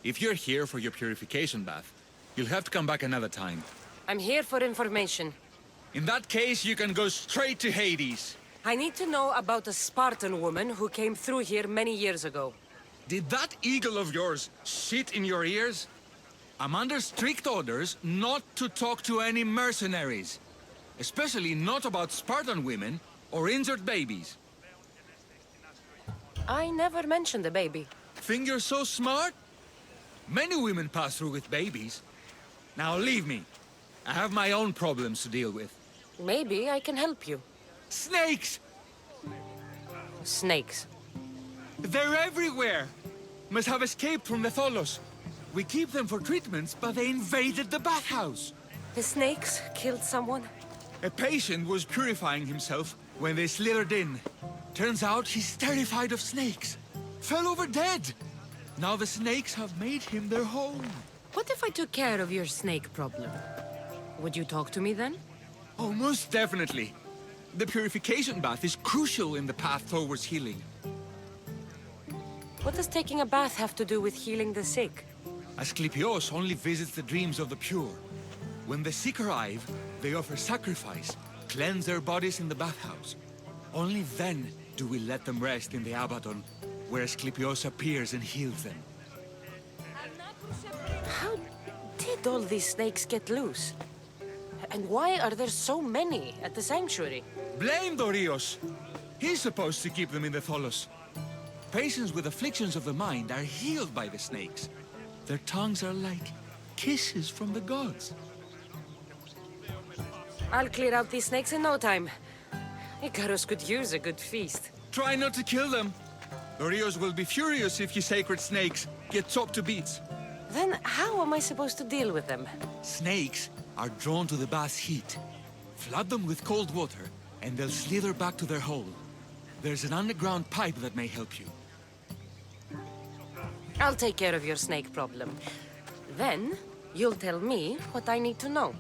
If you're here for your purification bath, you'll have to come back another time. I'm here for information. In that case, you can go straight to Hades. I need to know about a Spartan woman who came through here many years ago. Did that eagle of yours shit in your ears? I'm under strict orders not to talk to any mercenaries. Especially not about Spartan women or injured babies. I never mentioned a baby. Think you're so smart? Many women pass through with babies. Now leave me. I have my own problems to deal with. Maybe I can help you. Snakes! Snakes. They're everywhere! Must have escaped from the Tholos. We keep them for treatments, but they invaded the bathhouse. The snakes killed someone? A patient was purifying himself when they slithered in. Turns out he's terrified of snakes. Fell over dead. Now the snakes have made him their home. What if I took care of your snake problem? Would you talk to me then? Oh, most definitely. The purification bath is crucial in the path towards healing. What does taking a bath have to do with healing the sick? Asclepios only visits the dreams of the pure. When the sick arrive, they offer sacrifice, cleanse their bodies in the bathhouse. Only then do we let them rest in the Abaddon, where Asclepios appears and heals them. How did all these snakes get loose? And why are there so many at the sanctuary? Blame Dorios! He's supposed to keep them in the Tholos. Patients with afflictions of the mind are healed by the snakes. Their tongues are like kisses from the gods. I'll clear out these snakes in no time. Icarus could use a good feast. Try not to kill them. Dorios will be furious if you sacred snakes get chopped to bits. Then how am I supposed to deal with them? Snakes are drawn to the bath's heat. Flood them with cold water, and they'll slither back to their hole. There's an underground pipe that may help you. I'll take care of your snake problem. Then, you'll tell me what I need to know.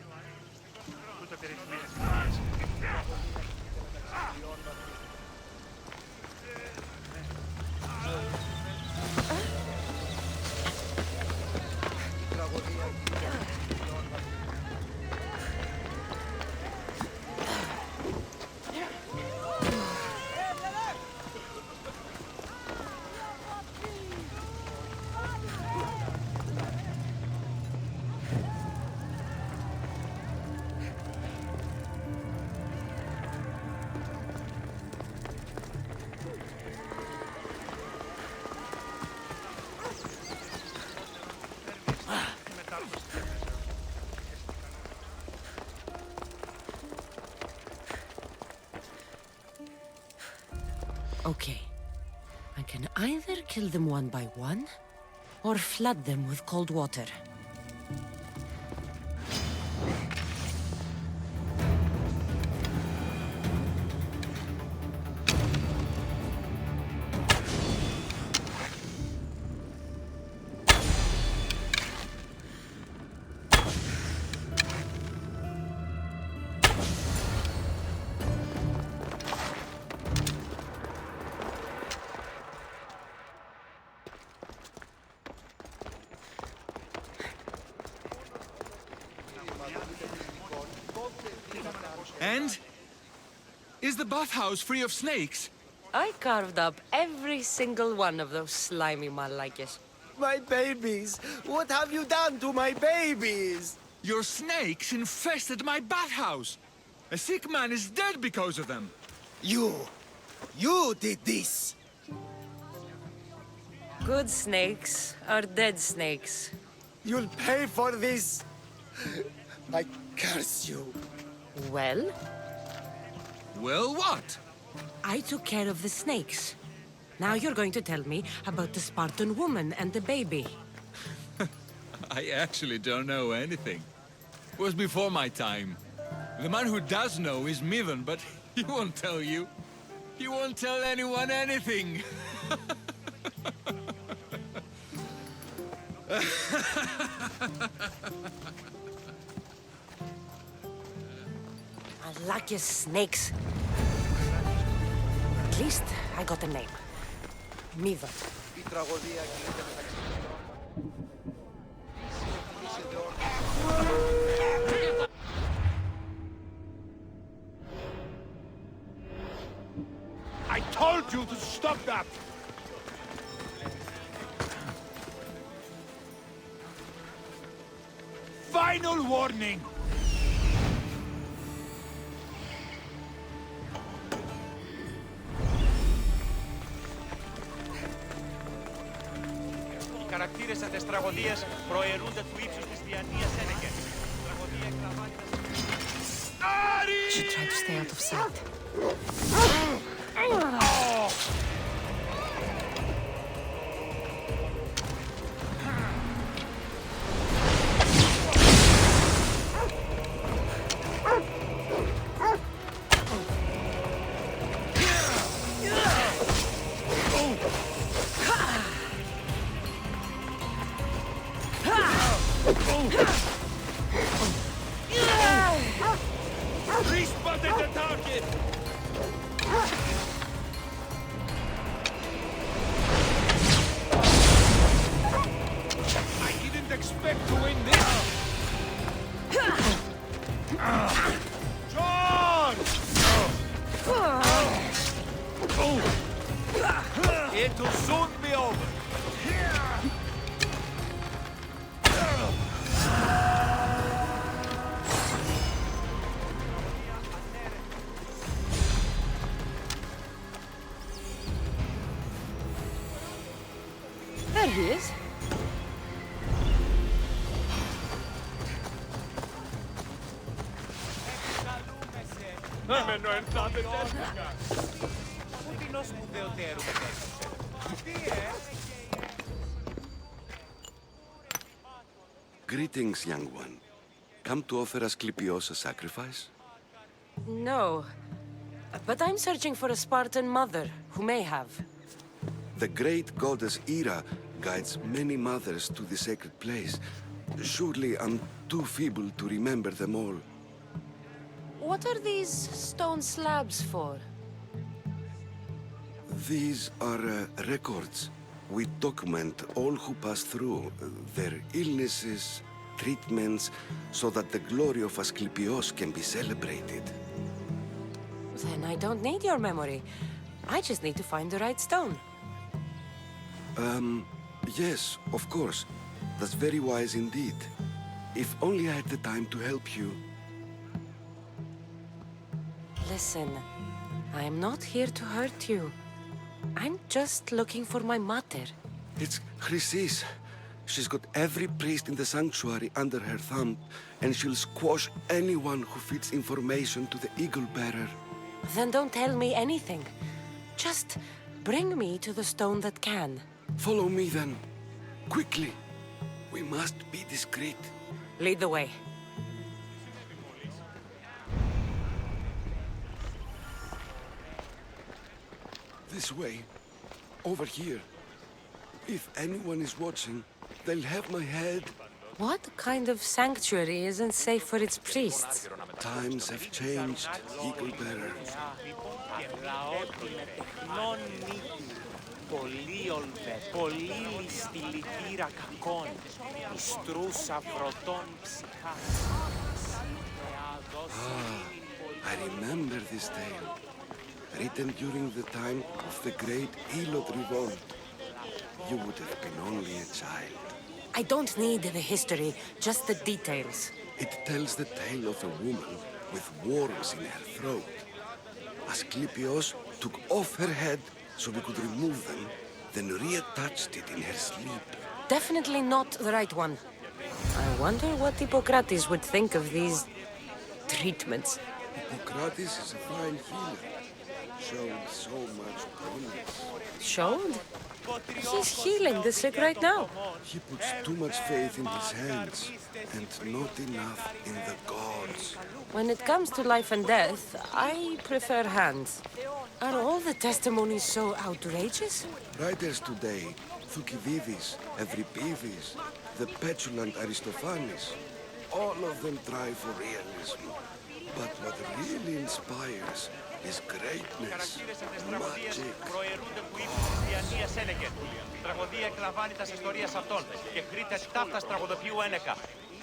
Okay. I can either kill them one by one, or flood them with cold water. And? Is the bathhouse free of snakes? I carved up every single one of those slimy malakes. My babies! What have you done to my babies? Your snakes infested my bathhouse! A sick man is dead because of them! You did this! Good snakes are dead snakes. You'll pay for this! I curse you! Well, Well, what? I took care of the snakes. Now you're going to tell me about the Spartan woman and the baby. I actually don't know anything. It was before my time. The man who does know is Mivan, but he won't tell you. He won't tell anyone anything. I like your snakes. At least I got a name. Miva. τραγωδία κινείται μεταξύ I told you to stop that! Final warning! Οι χαρακτήρες αυτές τις τραγωδίες προαιρούνται του ύψους της διανοίας Ένεκεν. Τραγωδία εκλαμβάνεται... Should try to stay out of sight. Respotted the target! I didn't expect to win this! Charge! It'll soon be over! There he is. Πού σπουδαιοτέρου Greetings, young one. Come to offer Asclepios a sacrifice? No. But I'm searching for a Spartan mother who may have. The great goddess Ira guides many mothers to the sacred place. Surely I'm too feeble to remember them all. What are these stone slabs for? These are records. We document all who pass through, their illnesses, treatments, so that the glory of Asclepios can be celebrated. Then I don't need your memory. I just need to find the right stone. Yes, of course. That's very wise indeed. If only I had the time to help you. Listen, I'm not here to hurt you. I'm just looking for my mother. It's Chrysis. She's got every priest in the sanctuary under her thumb, and she'll squash anyone who feeds information to the Eagle Bearer. Then don't tell me anything. Just bring me to the stone that can. Follow me then. Quickly. We must be discreet. Lead the way. This way. Over here. If anyone is watching, they'll have my head. What kind of sanctuary isn't safe for its priests? Times have changed, Eagle Bearer. Πολύ ληστή λυτήρα κακών, ιστρούσα βροτών ψυχά. I remember this tale. Written during the time of the Great Elot Revolt. You would have been only a child. I don't need the history, just the details. It tells the tale of a woman with worms in her throat. Asclepios took off her head so we could remove them, then reattached it in her sleep. Definitely not the right one. I wonder what Hippocrates would think of these treatments. Hippocrates is a fine healer. Showed so much promise. Showed? He's healing the sick right now. He puts too much faith in his hands, and not enough in the gods. When it comes to life and death, I prefer hands. Are all the testimonies so outrageous? Writers today, Thucydides, Euripides, the petulant Aristophanes, all of them try for realism. But what really inspires His greatness, Χαρακτήρες σε αυτές τις τραγωδίες magic. προαιρούνται του ύψους της διανοίας Ένεκεν. Η τραγωδία εκλαμβάνει τα ιστορίας αυτών και χρείται ταύτας τραγωδοποιού Ένεκα.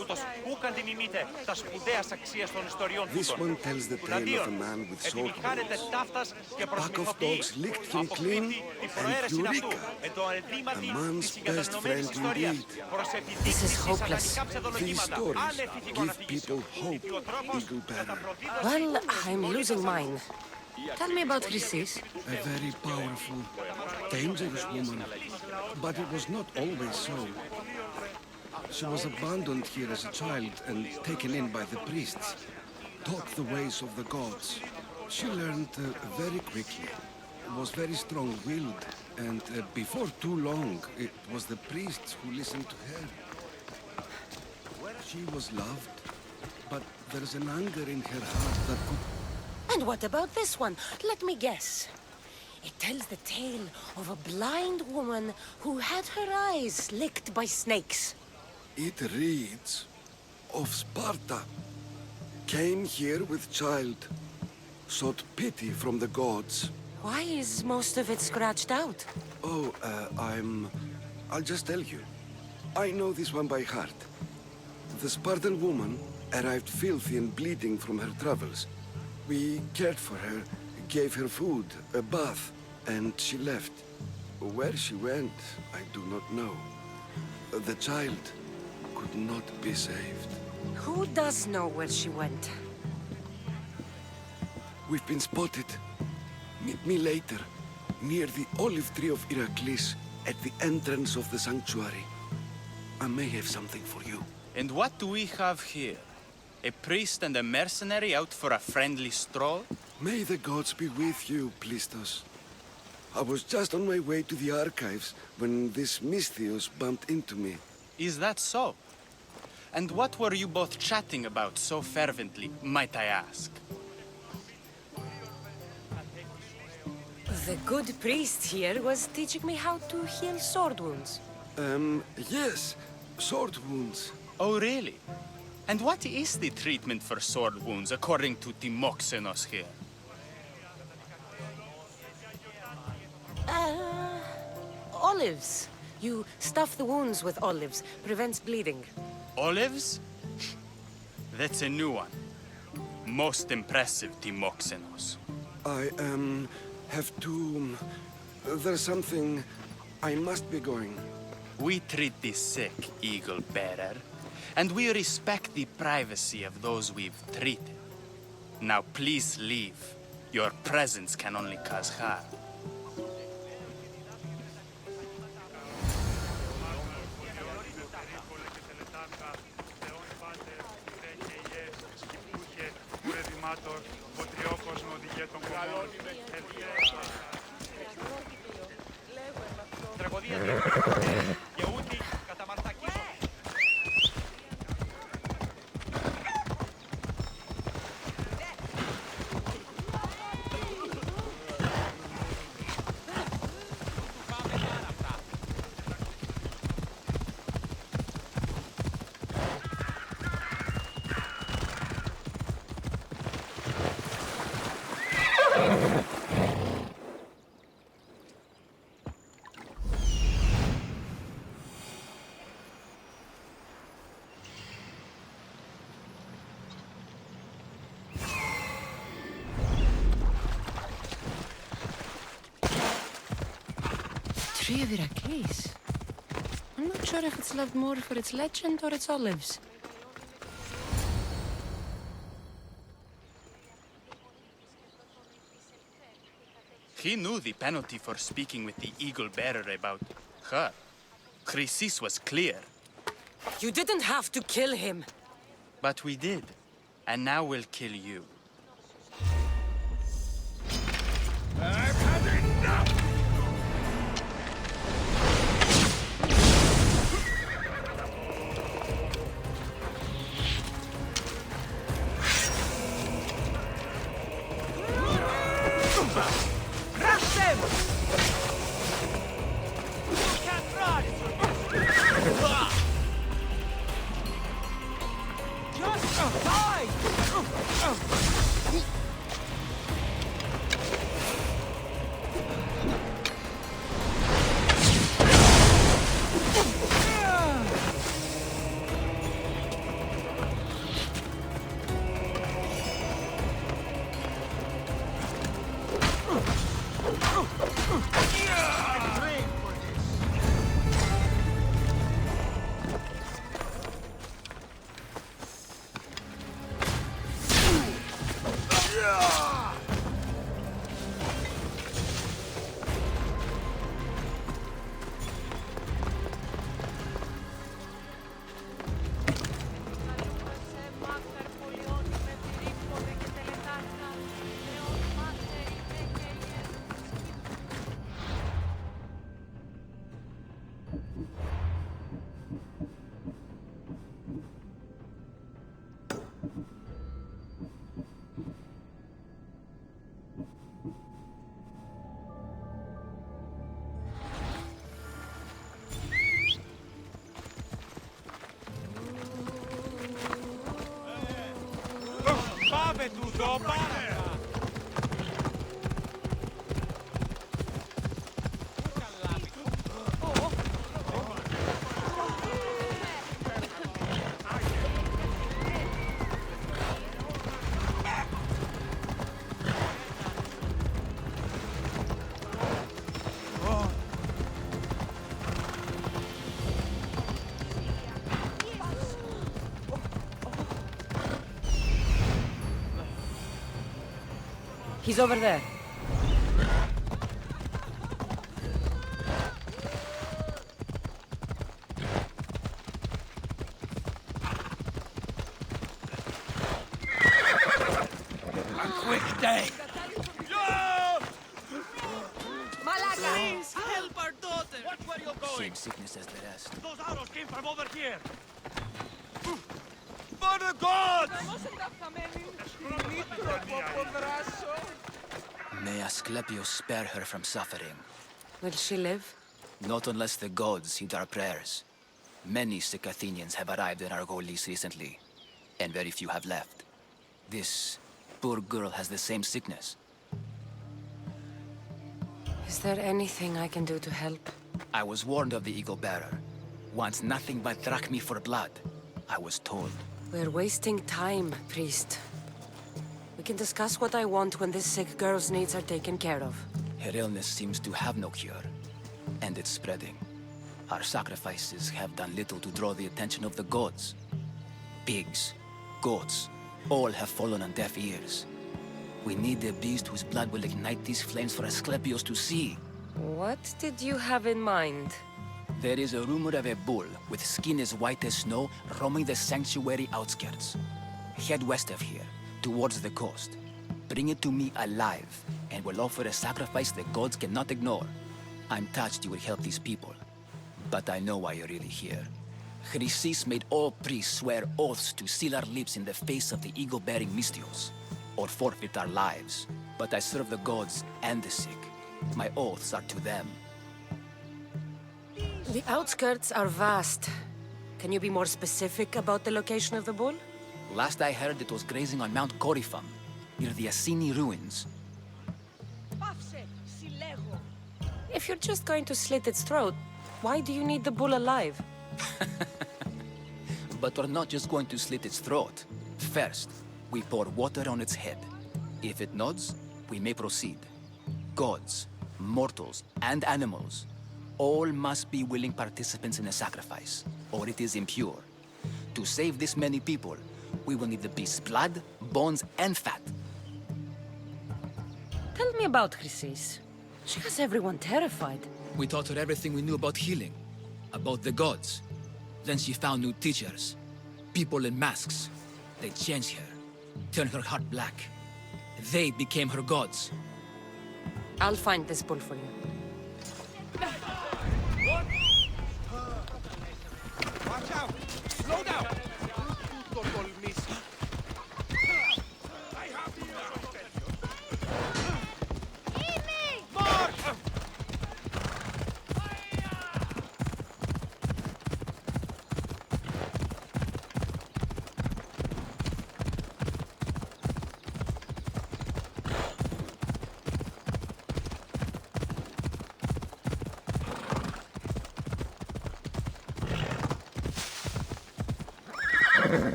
Ούτως ούκαν τιμημείτε τα σπουδαίας αξίας των ιστοριών This τούτων. one tells the tale of a man with sword Επιτυχάνεται wounds. ταύτας και Pack of προσμυθοποιεί. dogs licked him clean Αποκρύπτει τη and προαίρεση αυτού Eureka. εν το ενδύματι A man's της συγκατανομμένης best friend ιστορίας. indeed. Προς This is επιδείξεις hopeless. σατανικά These ψευδολογήματα. stories Άνευ ηθικών give αφηγήσεων. people hope, Ιδιοτρόπος Eagle κατά Bearer. προδίδωση Well, προς I'm τις losing δόλες mine. Tell me about Chrysis. A very powerful, dangerous woman. But it was not always so. She was abandoned here as a child and taken in by the priests. Taught the ways of the gods. She learned very quickly. Was very strong-willed. And before too long, it was the priests who listened to her. She was loved, but there's an anger in her heart that could... And what about this one? Let me guess. It tells the tale of a blind woman who had her eyes licked by snakes. It reads of Sparta. Came here with child. Sought pity from the gods. Why is most of it scratched out? Oh, I'll just tell you. I know this one by heart. The Spartan woman arrived filthy and bleeding from her travels. We cared for her, gave her food, a bath, and she left. Where she went, I do not know. The child could not be saved. Who does know where she went? We've been spotted. Meet me later, near the olive tree of Iraklis, at the entrance of the sanctuary. I may have something for you. And what do we have here? A priest and a mercenary out for a friendly stroll? May the gods be with you, Plistos. I was just on my way to the archives when this Misthios bumped into me. Is that so? And what were you both chatting about so fervently, might I ask? The good priest here was teaching me how to heal sword wounds. Yes, sword wounds. Oh, really? And what is the treatment for sword wounds according to Timoxenos here? Olives. You stuff the wounds with olives. Prevents bleeding. Olives? That's a new one. Most impressive, Timoxenos. I, have to... There's something... I must be going. We treat the sick, Eagle Bearer, and we respect the privacy of those we've treated. Now please leave. Your presence can only cause harm. Τραγωδία και ούτι καταμαρτακίζω. Tree of Iraklis. I'm not sure if it's loved more for its legend or its olives. He knew the penalty for speaking with the Eagle Bearer about her. Chrysis was clear. You didn't have to kill him. But we did. And now we'll kill you. Crush them! You can't run! Just die! του το πάρε! He's over there. A quick day! Please help our daughter! What were you going? Same sickness as the rest. Those arrows came from over here! For the gods! May Asclepius spare her from suffering. Will she live? Not unless the gods heed our prayers. Many sick Athenians have arrived in Argolis recently, and very few have left. This poor girl has the same sickness. Is there anything I can do to help? I was warned of the Eagle Bearer. Wants nothing but drachmi for blood. I was told. We're wasting time, priest. We can discuss what I want when this sick girl's needs are taken care of. Her illness seems to have no cure, and it's spreading. Our sacrifices have done little to draw the attention of the gods. Pigs, goats, all have fallen on deaf ears. We need a beast whose blood will ignite these flames for Asclepius to see. What did you have in mind? There is a rumor of a bull with skin as white as snow roaming the sanctuary outskirts. Head west of here, towards the coast. Bring it to me alive, and we'll offer a sacrifice the gods cannot ignore. I'm touched you will help these people, but I know why you're really here. Chrysis made all priests swear oaths to seal our lips in the face of the eagle-bearing Mystios, or forfeit our lives. But I serve the gods and the sick. My oaths are to them. The outskirts are vast. Can you be more specific about the location of the bull? Last I heard, it was grazing on Mount Coryphon, near the Assini ruins. If you're just going to slit its throat, why do you need the bull alive? But we're not just going to slit its throat. First, we pour water on its head. If it nods, we may proceed. Gods, mortals, and animals, all must be willing participants in a sacrifice, or it is impure. To save this many people, we will need the beast's blood, bones, and fat. Tell me about Chrysis. She has everyone terrified. We taught her everything we knew about healing, about the gods. Then she found new teachers, people in masks. They changed her, turned her heart black. They became her gods. I'll find this bull for you. Watch out! Slow down! Mark!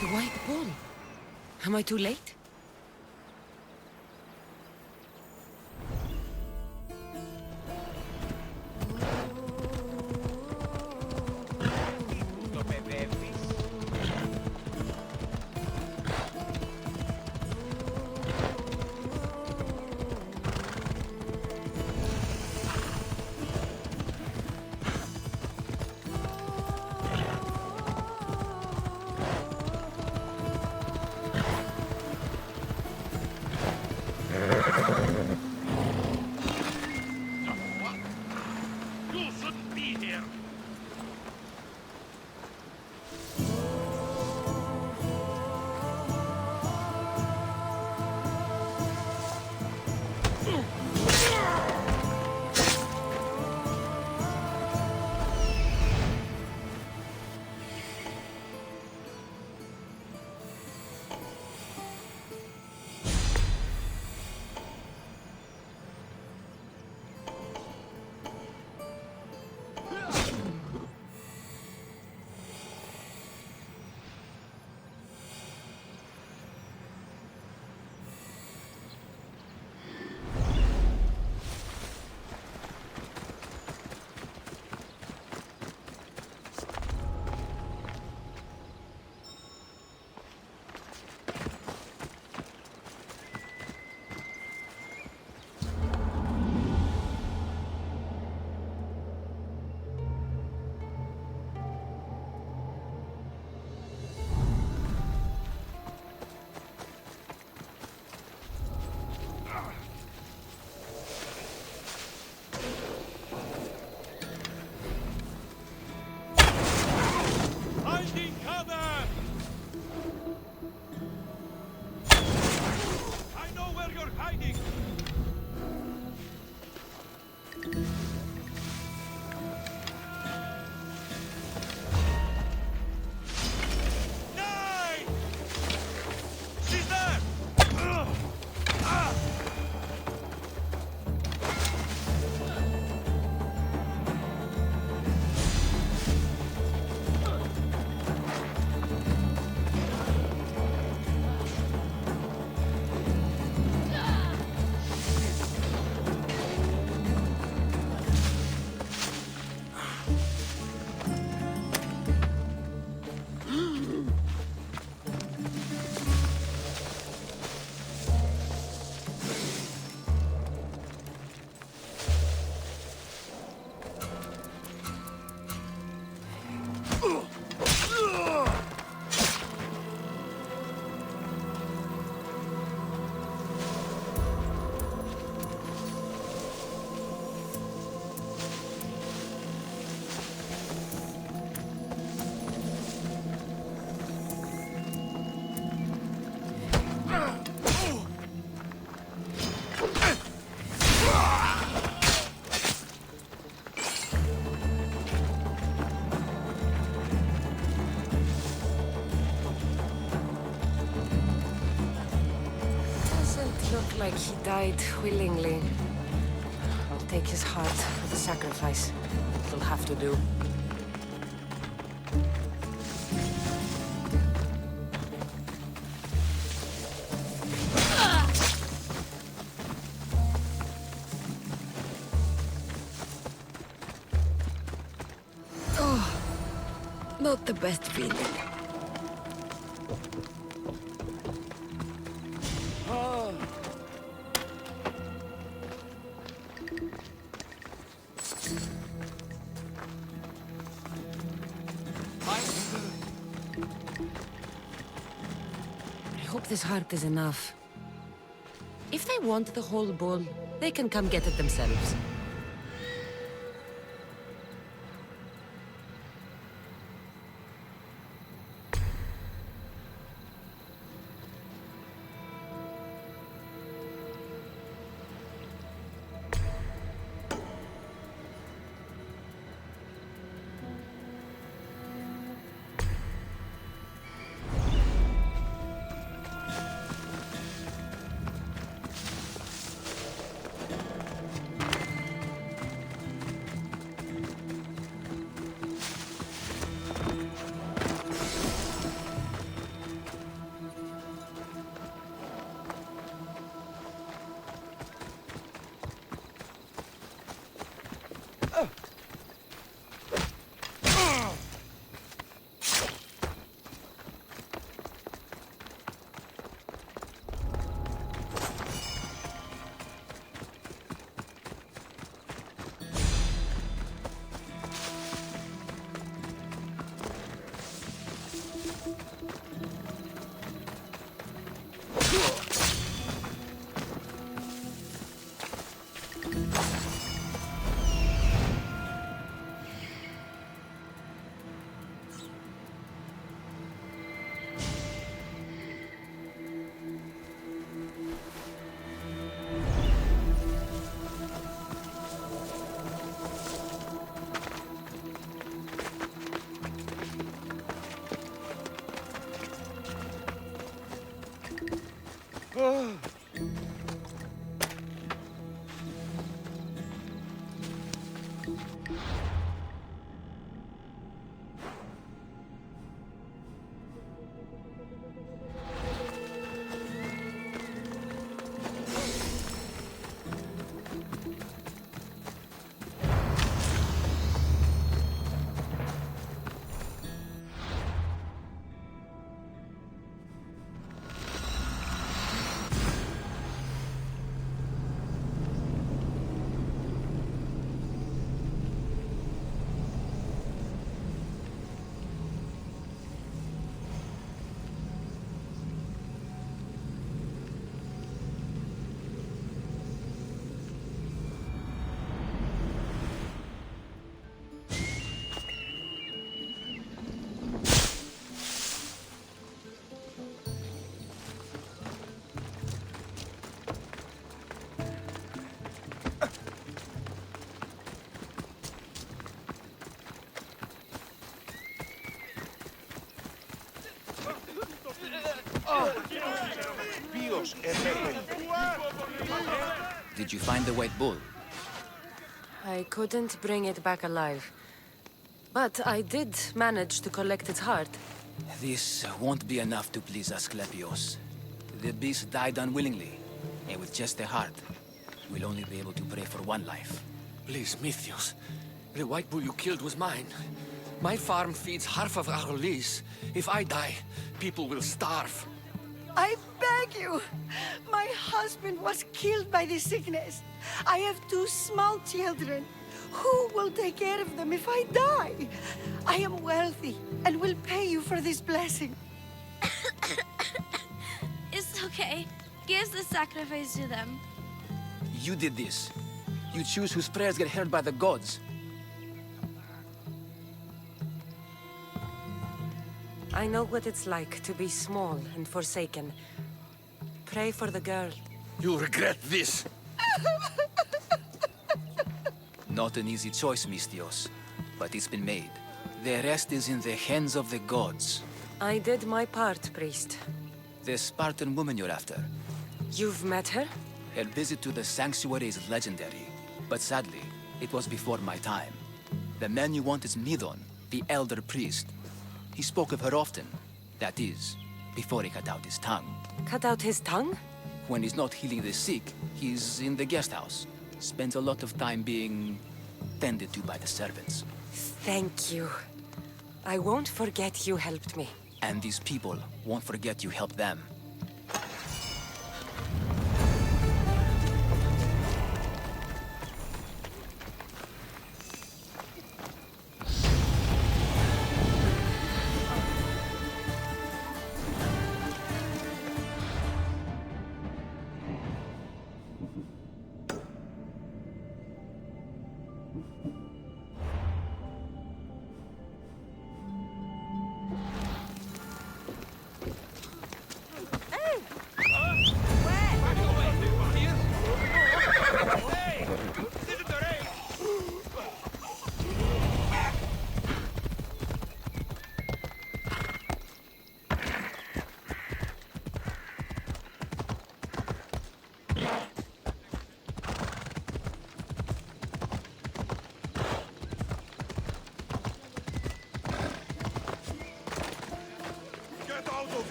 The white bull. Am I too late? Το παιδεύεις. Look like he died willingly. I'll take his heart for the sacrifice. It'll have to do. Oh, not the best feeling. I hope this heart is enough. If they want the whole bull, they can come get it themselves. Did you find the white bull? I couldn't bring it back alive. But I did manage to collect its heart. This won't be enough to please Asclepios. The beast died unwillingly, and with just the heart, we'll only be able to pray for one life. Please, Mythios. The white bull you killed was mine. My farm feeds half of Argolis. If I die, people will starve. I beg you! My husband was killed by this sickness. I have 2 small children. Who will take care of them if I die? I am wealthy and will pay you for this blessing. It's okay. Give the sacrifice to them. You did this. You choose whose prayers get heard by the gods. I know what it's like to be small and forsaken. Pray for the girl. You'll regret this. Not an easy choice, Mystios, but it's been made. The rest is in the hands of the gods. I did my part, priest. The Spartan woman you're after. You've met her? Her visit to the sanctuary is legendary, but sadly, it was before my time. The man you want is Midon, the elder priest. He spoke of her often. That is, before he cut out his tongue. Cut out his tongue? When he's not healing the sick, he's in the guest house. Spends a lot of time being tended to by the servants. Thank you. I won't forget you helped me. And these people won't forget you helped them.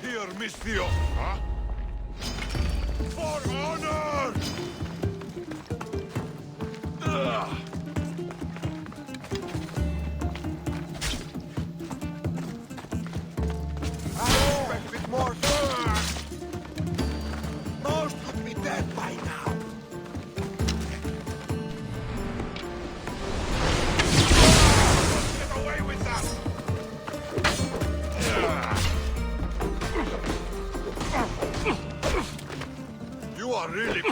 Here, Mistio! Huh? For honor! I expected more. Most would be dead by now. Get away with that! You are really...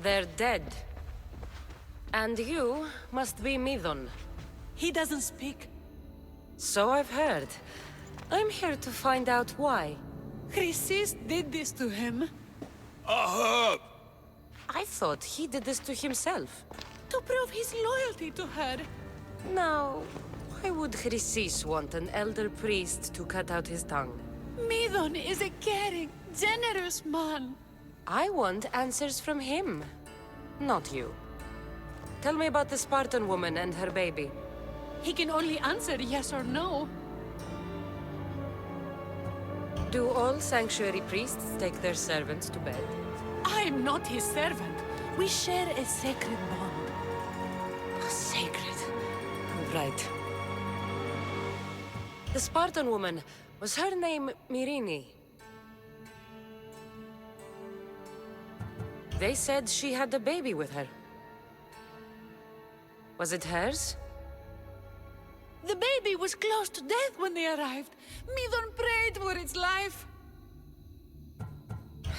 They're dead. And you must be Midon. He doesn't speak. So I've heard. I'm here to find out why. Chrysis did this to him. I thought he did this to himself. To prove his loyalty to her. Now, why would Chrysis want an elder priest to cut out his tongue? Midon is a caring, generous man. I want answers from him, not you. Tell me about the Spartan woman and her baby. He can only answer yes or no. Do all sanctuary priests take their servants to bed? I am not his servant. We share a sacred bond. Sacred. Right. The Spartan woman, was her name Myrine? They said she had a baby with her. Was it hers? The baby was close to death when they arrived. Midon prayed for its life.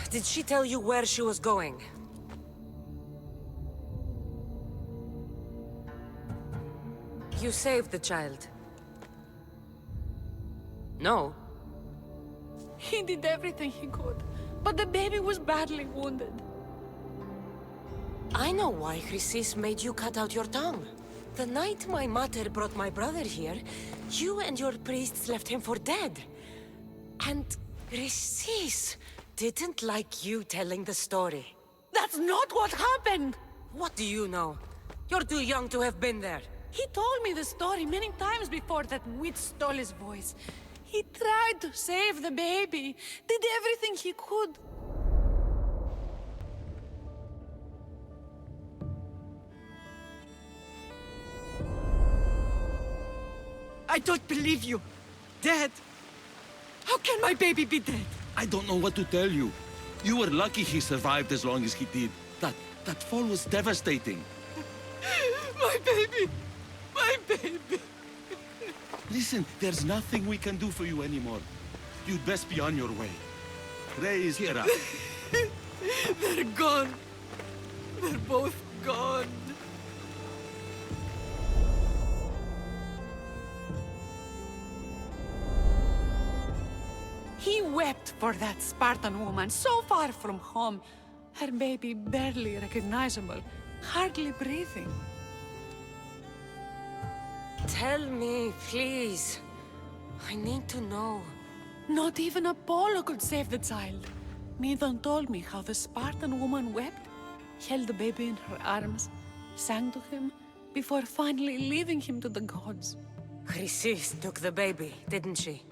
Did she tell you where she was going? You saved the child. No. He did everything he could, but the baby was badly wounded. I know why Chrysis made you cut out your tongue. The night my mother brought my brother here, you and your priests left him for dead. And Chrysis didn't like you telling the story. That's not what happened! What do you know? You're too young to have been there. He told me the story many times before that witch stole his voice. He tried to save the baby, did everything he could. I don't believe you. Dead? How can my baby be dead? I don't know what to tell you. You were lucky he survived as long as he did. That fall was devastating. My baby! My baby! Listen, there's nothing we can do for you anymore. You'd best be on your way. Praise Hera. They're gone. They're both gone. He wept for that Spartan woman so far from home. Her baby barely recognizable, hardly breathing. Tell me, please. I need to know. Not even Apollo could save the child. Midon told me how the Spartan woman wept, held the baby in her arms, sang to him, before finally leaving him to the gods. Chrysis took the baby, didn't she?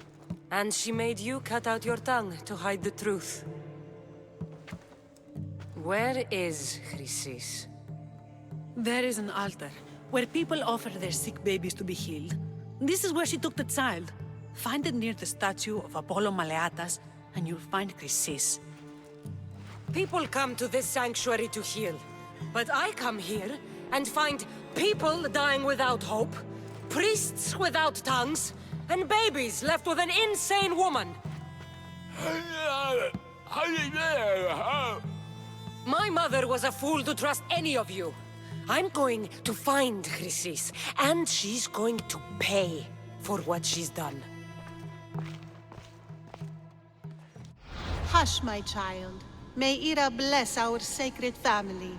And she made you cut out your tongue to hide the truth. Where is Chrysis? There is an altar, where people offer their sick babies to be healed. This is where she took the child. Find it near the statue of Apollo Maleatas, and you'll find Chrysis. People come to this sanctuary to heal. But I come here and find people dying without hope, priests without tongues, and babies left with an insane woman. My mother was a fool to trust any of you. I'm going to find Chrysis, and she's going to pay for what she's done. Hush, my child. May Ira bless our sacred family.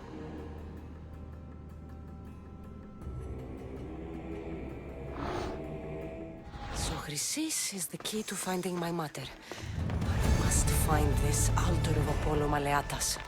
So Chrysis is the key to finding my mother. I must find this altar of Apollo Maleatas.